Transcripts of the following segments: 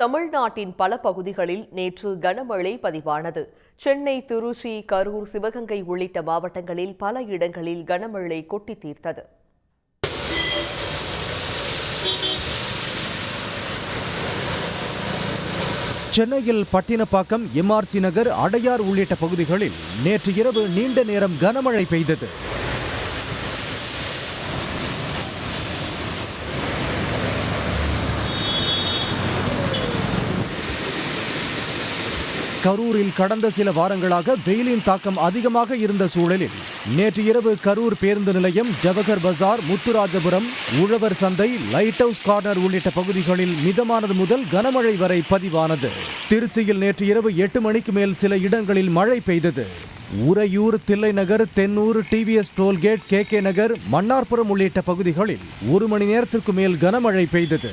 தமிழ்நாட்டின் பல பகுதிகளில் நேற்று கனமழை பதிவானது. சென்னை, திருச்சி, கரூர், சிவகங்கை உள்ளிட்ட மாவட்டங்களில் பல இடங்களில் கனமழை கொட்டி தீர்த்தது. சென்னையில் பட்டினப்பாக்கம், எம்ஆர்சி நகர், அடையார் உள்ளிட்ட பகுதிகளில் நேற்று இரவு நீண்ட நேரம் கனமழை பெய்தது. கரூரில் கடந்த சில வாரங்களாக வெயிலின் தாக்கம் அதிகமாக இருந்த சூழலில் நேற்று இரவு கரூர் பேருந்து நிலையம், ஜவஹர் பஜார், முத்துராஜபுரம், உழவர் சந்தை, லைட் ஹவுஸ் கார்னர் உள்ளிட்ட பகுதிகளில் மிதமானது முதல் கனமழை வரை பதிவானது. திருச்சியில் நேற்று இரவு 8 மணிக்கு மேல் சில இடங்களில் மழை பெய்தது. Uraiyur, Thillainagar, Thennur, TVS toll gate, K Nagar, Mannarpuram உள்ளிட்ட பகுதிகளில் 1 மணி நேரத்திற்கு மேல் கனமழை பெய்தது.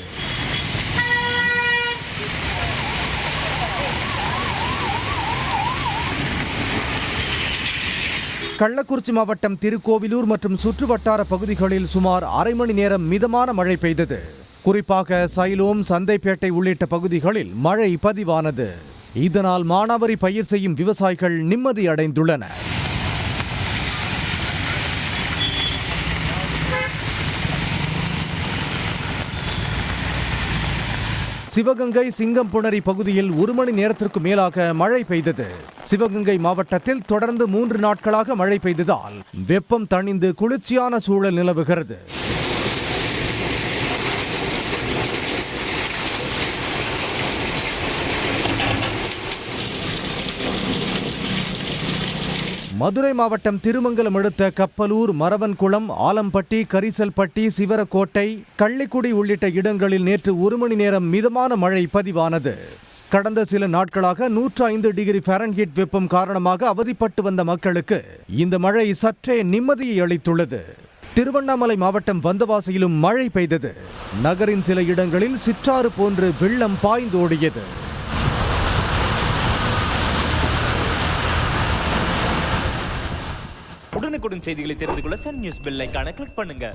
கள்ளக்குறிச்சி மாவட்டம் திருக்கோவிலூர் மற்றும் சுற்றுவட்டார பகுதிகளில் சுமார் அரை மணி நேரம் மிதமான மழை பெய்தது. குறிப்பாக சைலோம், சந்தைப்பேட்டை உள்ளிட்ட பகுதிகளில் மழை பதிவானது. இதனால் மானாவாரி பயிர் செய்யும் விவசாயிகள் நிம்மதி அடைந்துள்ளனர். சிவகங்கை சிங்கம்புணரி பகுதியில் 1 மணி நேரத்திற்கு மேலாக மழை பெய்தது. சிவகங்கை மாவட்டத்தில் தொடர்ந்து 3 நாட்களாக மழை பெய்ததால் வெப்பம் தணிந்து குளிர்ச்சியான சூழல் நிலவுகிறது. மதுரை மாவட்டம் திருமங்கலம் அடுத்த கப்பலூர், மரவன்குளம், ஆலம்பட்டி, கரிசல்பட்டி, சிவரக்கோட்டை, கள்ளிக்குடி உள்ளிட்ட இடங்களில் நேற்று 1 மணி நேரம் மிதமான மழை பதிவானது. கடந்த சில நாட்களாக 105 டிகிரி ஃபாரன்ஹீட் வெப்பம் காரணமாக அவதிப்பட்டு வந்த மக்களுக்கு இந்த மழை சற்றே நிம்மதியை அளித்துள்ளது. திருவண்ணாமலை மாவட்டம் வந்தவாசியிலும் மழை பெய்தது. நகரின் சில இடங்களில் சிற்றாறு போன்று வெள்ளம் பாய்ந்தோடியது. உடனுக்குடன் செய்திகளை தெரிந்து கொள்ள சன் நியூஸ் பெல் ஐகானை கிளிக் பண்ணுங்க.